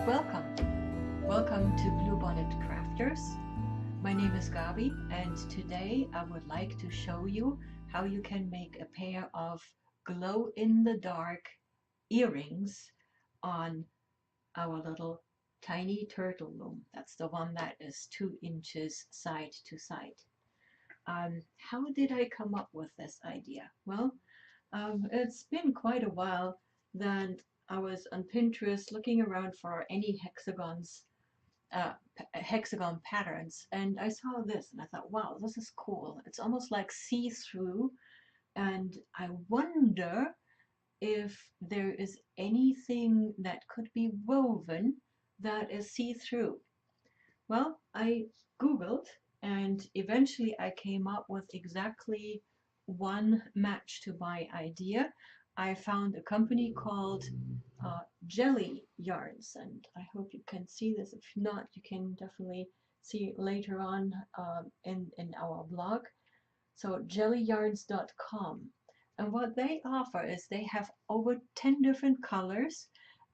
Welcome to Bluebonnet Crafters. My name is Gabi, and today I would like to show you how you can make a pair of glow-in-the-dark earrings on our little tiny turtle loom. That's the one that is 2 inches side to side. How did I come up with this idea? Well, it's been quite a while that I was on Pinterest looking around for any hexagon patterns, and I saw this and I thought, wow, this is cool. It's almost like see-through, and I wonder if there is anything that could be woven that is see-through. Well, I Googled and eventually I came up with exactly one match to my idea. I found a company called Jelly Yarns, and I hope you can see this. If not, you can definitely see it later on in our blog. So jellyyarns.com. And what they offer is they have over 10 different colors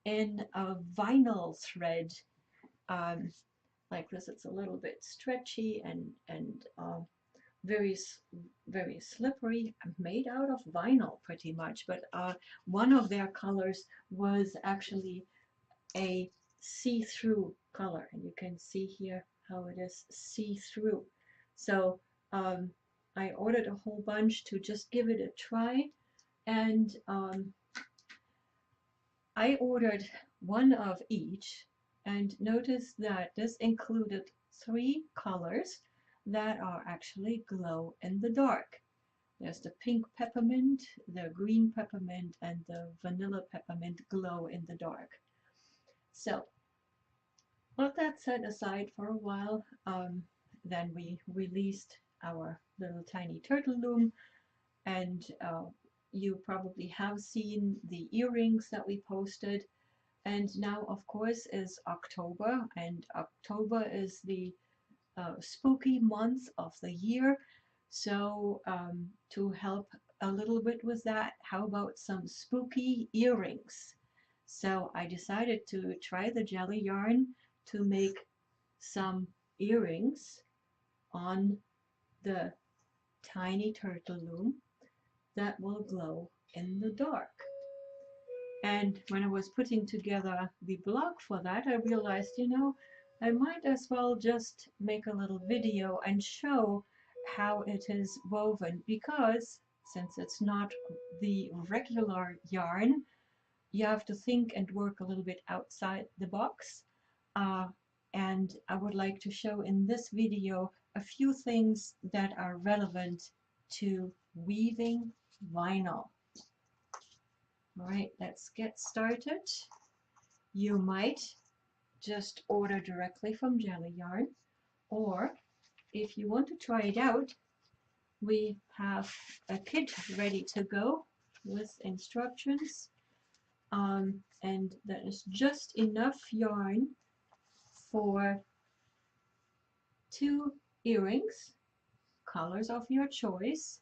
in a vinyl thread. Like this, it's a little bit stretchy and very very slippery, made out of vinyl pretty much. But one of their colors was actually a see-through color, and you can see here how it is see-through. So I ordered a whole bunch to just give it a try, and I ordered one of each, and notice that this included 3 colors that are actually glow in the dark. There's the pink peppermint, the green peppermint, and the vanilla peppermint glow in the dark. So let that set aside for a while. Then we released our little tiny turtle loom, and you probably have seen the earrings that we posted. And now, of course, is October, and October is the spooky month of the year. So to help a little bit with that, how about some spooky earrings? So I decided to try the jelly yarn to make some earrings on the tiny turtle loom that will glow in the dark. And when I was putting together the blog for that, I realized, I might as well just make a little video and show how it is woven, because since it's not the regular yarn, you have to think and work a little bit outside the box. And I would like to show in this video a few things that are relevant to weaving vinyl. All right, let's get started. You might just order directly from Jelly Yarn, or if you want to try it out, we have a kit ready to go with instructions, and that is just enough yarn for 2 earrings, colors of your choice.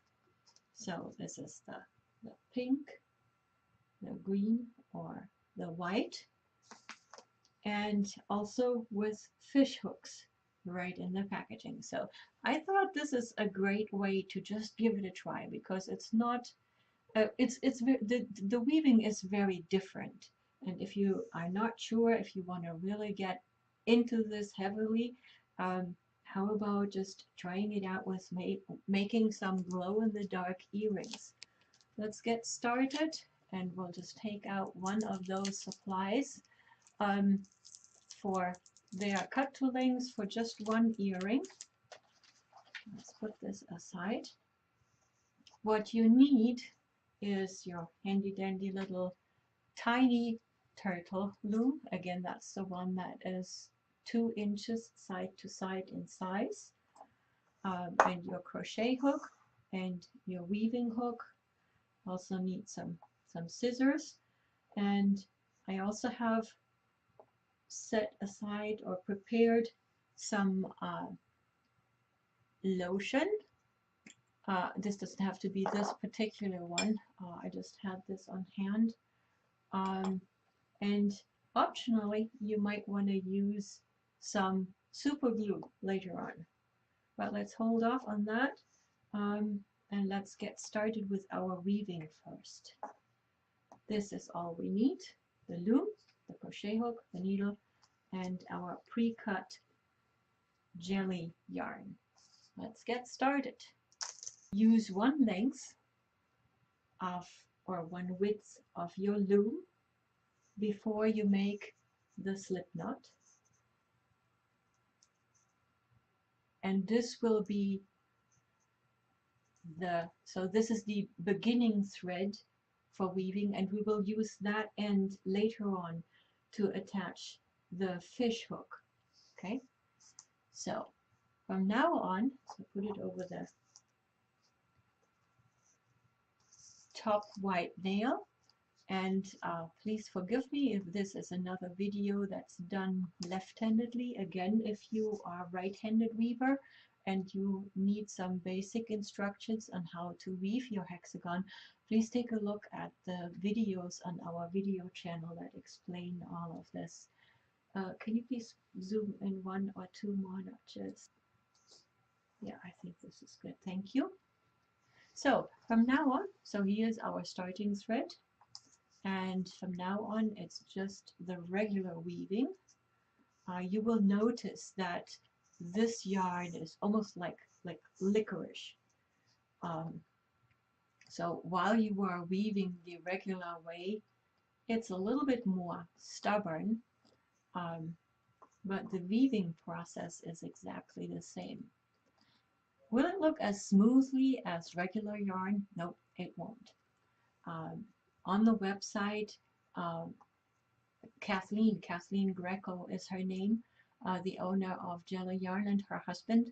So this is the pink, the green, or the white, and also with fish hooks right in the packaging. So I thought this is a great way to just give it a try, because it's not the weaving is very different, and if you are not sure if you want to really get into this heavily, how about just trying it out with making some glow in the dark earrings? Let's get started, and we'll just take out one of those supplies. They are cut to length for just 1 earring. Let's put this aside. What you need is your handy dandy little tiny turtle loom. Again, that's the one that is 2 inches side to side in size, and your crochet hook and your weaving hook. Also need some scissors, and I also have set aside or prepared some lotion. This doesn't have to be this particular one. I just had this on hand. And Optionally, you might want to use some super glue later on. But let's hold off on that, and let's get started with our weaving first. This is all we need: the loom, the crochet hook, the needle, and our pre-cut jelly yarn. Let's get started. Use one length of, or one width of your loom before you make the slip knot. And this will be so this is the beginning thread for weaving, and we will use that end later on to attach the fish hook. Okay, so from now on, so put it over the top white nail, and please forgive me if this is another video that's done left-handedly. Again, if you are right-handed weaver and you need some basic instructions on how to weave your hexagon, please take a look at the videos on our video channel that explain all of this. Can you please zoom in one or two more notches? Yeah, I think this is good. Thank you. So from now on, so here's our starting thread, and from now on it's just the regular weaving. You will notice that this yarn is almost like licorice. So while you are weaving the regular way, it's a little bit more stubborn, but the weaving process is exactly the same. Will it look as smoothly as regular yarn? Nope, it won't. On the website, Kathleen Greco is her name, the owner of Jelly Yarn, and her husband.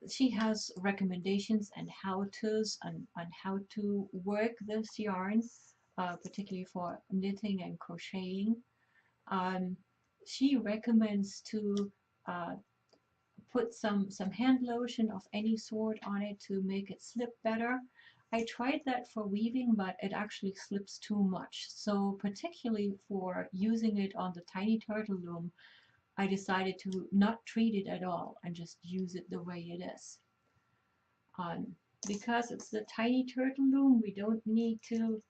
She has recommendations and how-tos on how to work this yarn, particularly for knitting and crocheting. She recommends to put some hand lotion of any sort on it to make it slip better. I tried that for weaving, but it actually slips too much. So particularly for using it on the TinyTURTLE loom, I decided to not treat it at all and just use it the way it is. Because it's the TinyTURTLE loom, we don't need to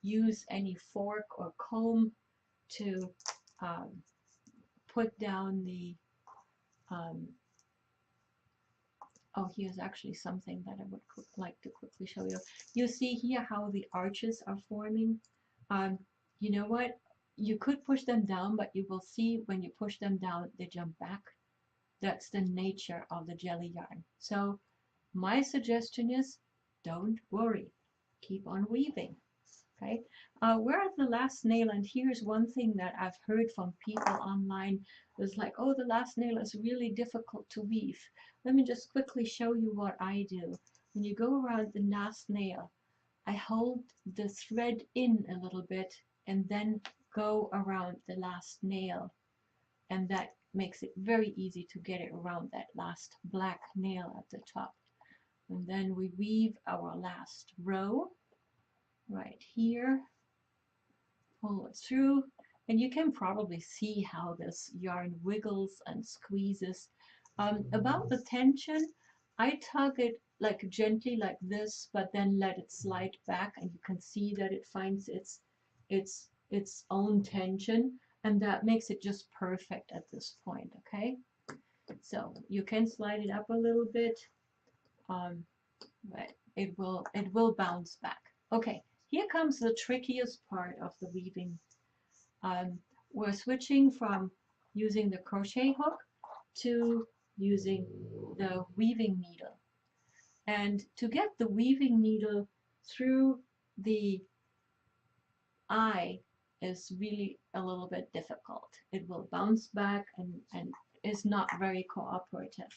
use any fork or comb to put down the oh, here's actually something that I would like to quickly show you. You see here how the arches are forming. You know what? You could push them down, but you will see when you push them down, they jump back. That's the nature of the jelly yarn. So my suggestion is, don't worry. Keep on weaving. Okay, we're at the last nail, and here's one thing that I've heard from people online. It's like, oh, the last nail is really difficult to weave. Let me just quickly show you what I do. When you go around the last nail, I hold the thread in a little bit and then go around the last nail, and that makes it very easy to get it around that last black nail at the top. And then we weave our last row right here, pull it through, and you can probably see how this yarn wiggles and squeezes. About the tension, I tug it like gently like this, but then let it slide back, and you can see that it finds its own tension, and that makes it just perfect at this point. Okay, so you can slide it up a little bit, but it will bounce back. Okay, here comes the trickiest part of the weaving. We're switching from using the crochet hook to using the weaving needle. And to get the weaving needle through the eye is really a little bit difficult. It will bounce back and is not very cooperative.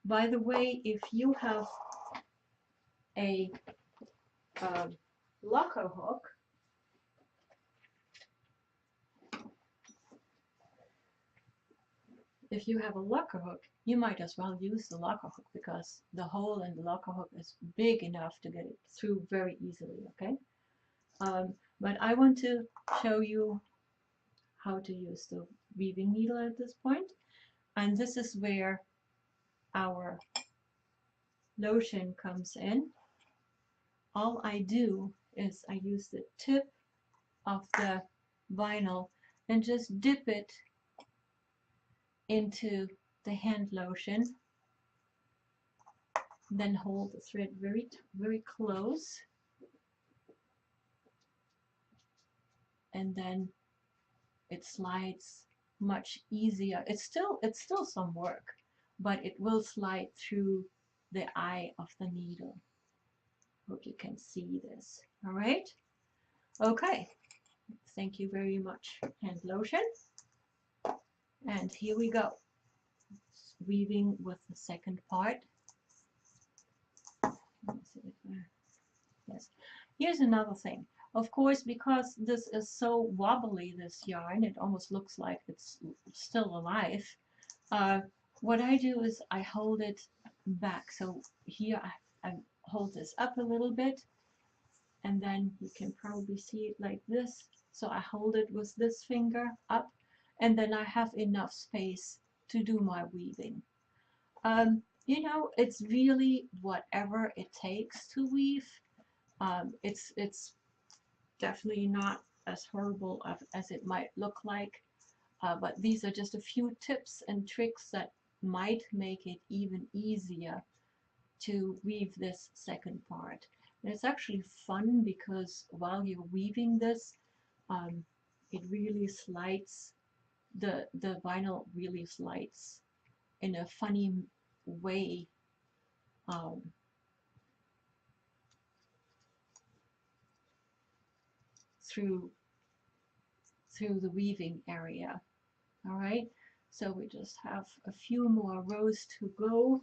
By the way, if you have a locker hook, you might as well use the locker hook, because the hole in the locker hook is big enough to get it through very easily. Okay, but I want to show you how to use the weaving needle at this point. And this is where our lotion comes in. All I do is I use the tip of the vinyl and just dip it into the hand lotion, then hold the thread very close, and then it slides much easier. It's still some work, but it will slide through the eye of the needle. Hope you can see this. All right. Okay. Thank you very much, hand lotion. And here we go. Weaving with the second part. Yes. Here's another thing. Of course, because this is so wobbly, this yarn, it almost looks like it's still alive. What I do is I hold it back. So here I hold this up a little bit, and then you can probably see it like this. So I hold it with this finger up, and then I have enough space to do my weaving. You know, it's really whatever it takes to weave. It's definitely not as horrible as it might look like, but these are just a few tips and tricks that might make it even easier to weave this second part. And it's actually fun because while you're weaving this, it really slides, the vinyl really slides in a funny way through the weaving area. All right, so we just have a few more rows to go.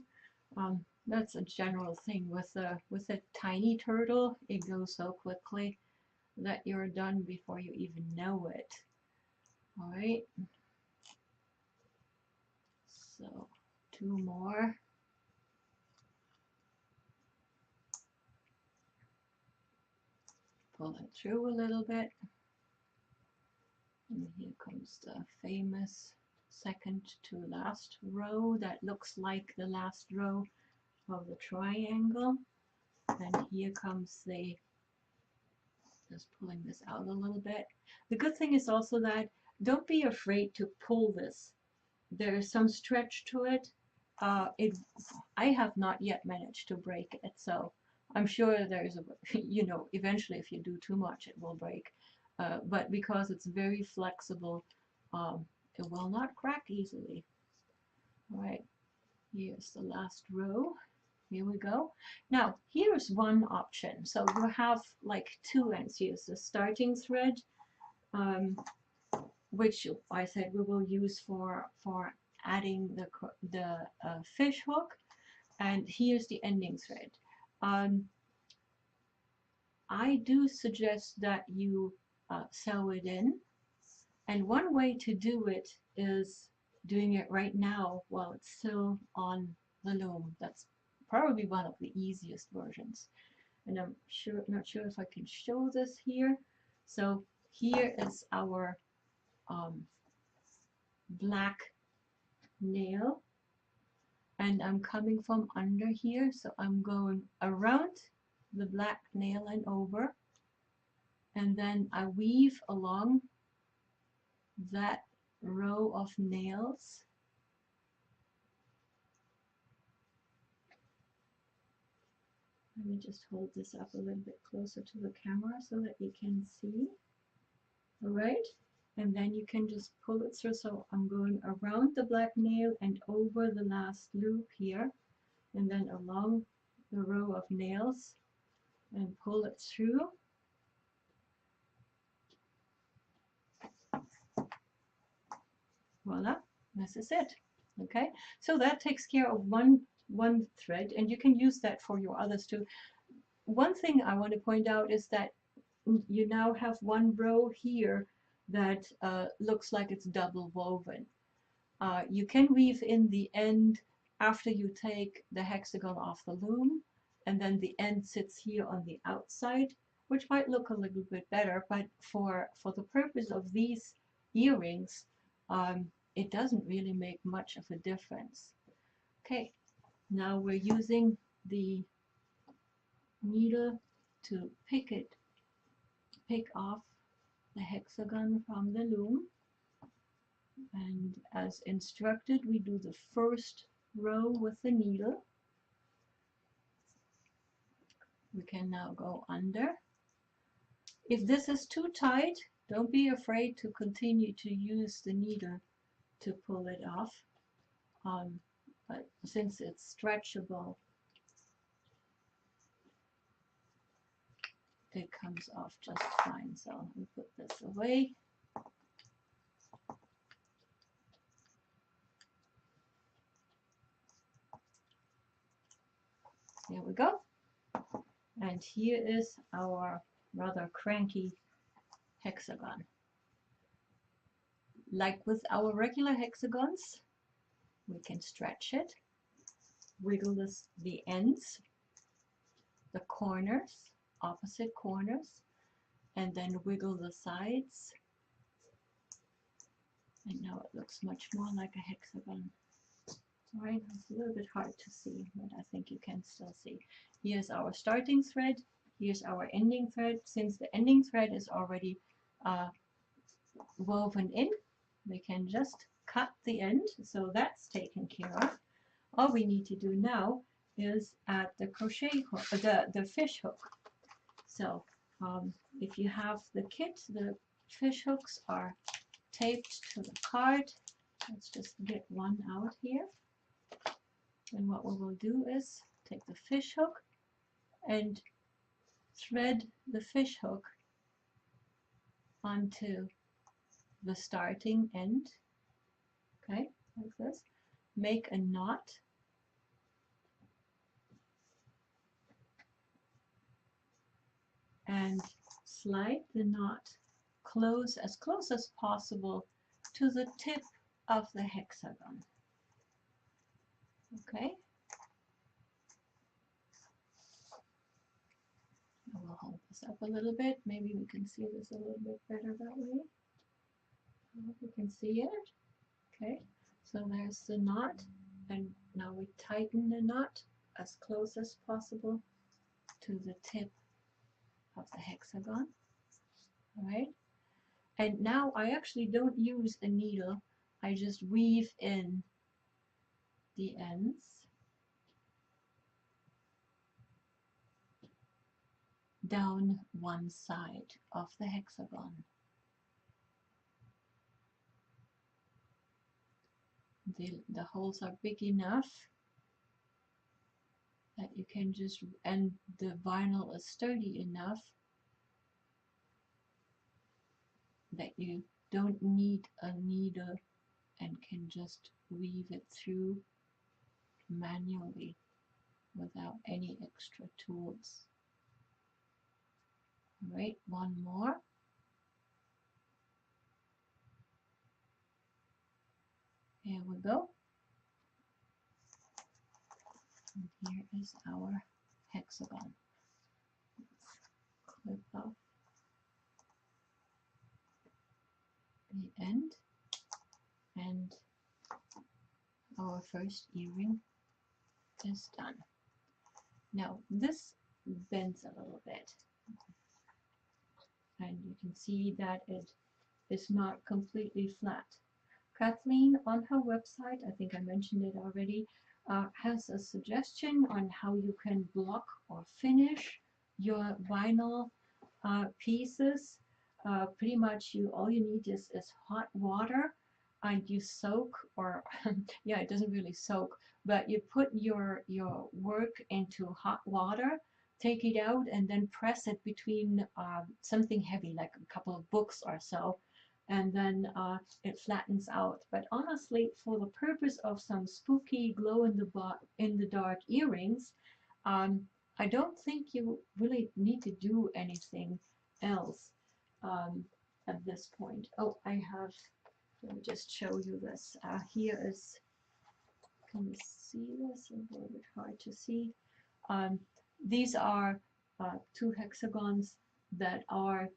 That's a general thing with a tiny turtle. It goes so quickly that you're done before you even know it. All right, so 2 more. Pull it through a little bit. And here comes the famous second to last row that looks like the last row of the triangle. And here comes the, just pulling this out a little bit. The good thing is also that don't be afraid to pull this. There is some stretch to it. I have not yet managed to break it, so I'm sure there is a, you know, eventually if you do too much it will break. But because it's very flexible, it will not crack easily. All right, here's the last row. Here we go. Now, here's one option. So you have like 2 ends. Here's the starting thread, which I said we will use for adding the fish hook, and here's the ending thread. I do suggest that you sew it in, and one way to do it is doing it right now while it's still on the loom. That's probably one of the easiest versions, and I'm not sure if I can show this here. So here is our black nail, and I'm coming from under here, so I'm going around the black nail and over, and then I weave along that row of nails. Let me just hold this up a little bit closer to the camera so that you can see. All right, and then you can just pull it through. So I'm going around the black nail and over the last loop here, and then along the row of nails and pull it through. Voila, this is it. Okay, so that takes care of one thread, and you can use that for your others too. One thing I want to point out is that you now have one row here that looks like it's double woven. You can weave in the end after you take the hexagon off the loom, and then the end sits here on the outside, which might look a little bit better, but for the purpose of these earrings, it doesn't really make much of a difference. Okay, now we're using the needle to pick off the hexagon from the loom. And as instructed, we do the first row with the needle. We can now go under. If this is too tight, don't be afraid to continue to use the needle to pull it off. But since it's stretchable, it comes off just fine. So let me put this away. There we go. And here is our rather cranky hexagon. Like with our regular hexagons, we can stretch it, wiggle the ends, the corners, opposite corners, and then wiggle the sides. And now it looks much more like a hexagon. Right, it's a little bit hard to see, but I think you can still see. Here's our starting thread, here's our ending thread. Since the ending thread is already woven in, we can just cut the end, so that's taken care of. All we need to do now is add the crochet hook, the fish hook. So if you have the kit, the fish hooks are taped to the card. Let's just get one out here. And what we will do is take the fish hook and thread the fish hook onto the starting end. Okay, like this. Make a knot. And slide the knot as close as possible to the tip of the hexagon. Okay. I will hold this up a little bit. Maybe we can see this a little bit better that way. I hope you can see it. Okay. So there's the knot, and now we tighten the knot as close as possible to the tip of the hexagon. All right. And now I actually don't use a needle. I just weave in the ends. Down one side of the hexagon. The holes are big enough that you can just, and the vinyl is sturdy enough that you don't need a needle and can just weave it through manually without any extra tools. All right, one more. Here we go. And here is our hexagon. Let's clip off the end, and our first earring is done. Now this bends a little bit, and you can see that it is not completely flat. Kathleen on her website, I think I mentioned it already, has a suggestion on how you can block or finish your vinyl pieces. Pretty much all you need is hot water, and you soak, or yeah, it doesn't really soak, but you put your work into hot water, take it out, and then press it between something heavy like a couple of books or so, and then it flattens out. But honestly, for the purpose of some spooky glow in the dark earrings, I don't think you really need to do anything else at this point. Oh, let me just show you this. Here is, can you see this? A little bit hard to see. These are two hexagons that are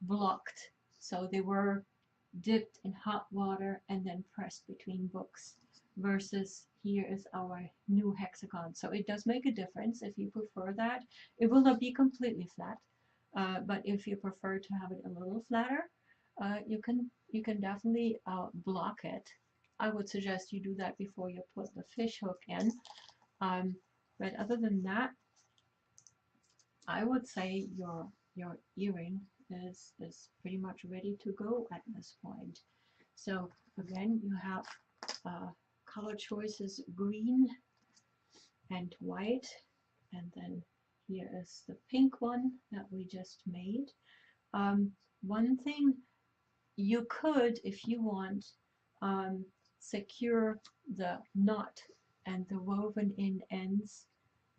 blocked. So they were dipped in hot water and then pressed between books, versus here is our new hexagon. So it does make a difference if you prefer that. It will not be completely flat, but if you prefer to have it a little flatter, you can definitely block it. I would suggest you do that before you put the fish hook in. But other than that, I would say your earring is pretty much ready to go at this point. So again, you have color choices green and white, and then here is the pink one that we just made. One thing you could, if you want, secure the knot and the woven in ends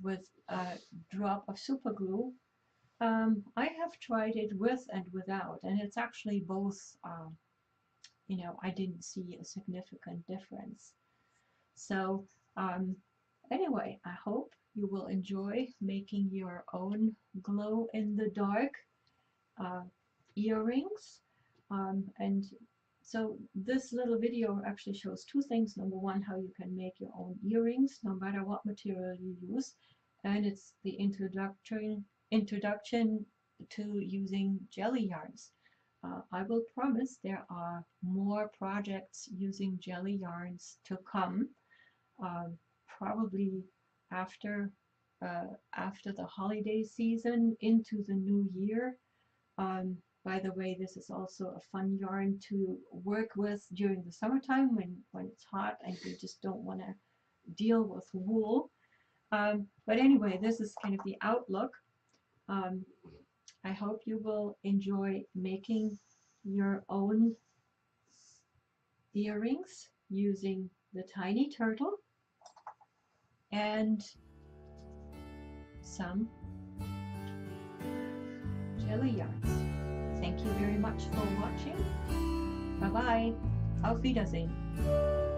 with a drop of super glue. I have tried it with and without, and it's actually both. I didn't see a significant difference. So anyway, I hope you will enjoy making your own glow in the dark earrings. And so this little video actually shows two things. Number one, how you can make your own earrings no matter what material you use. And it's the introduction to using jelly yarns. I will promise there are more projects using jelly yarns to come, probably after after the holiday season into the new year. By the way, this is also a fun yarn to work with during the summertime when it's hot and you just don't want to deal with wool. But anyway, this is kind of the outlook. I hope you will enjoy making your own earrings using the TinyTURTLE and some jelly yarns. Thank you very much for watching. Bye bye. Auf Wiedersehen.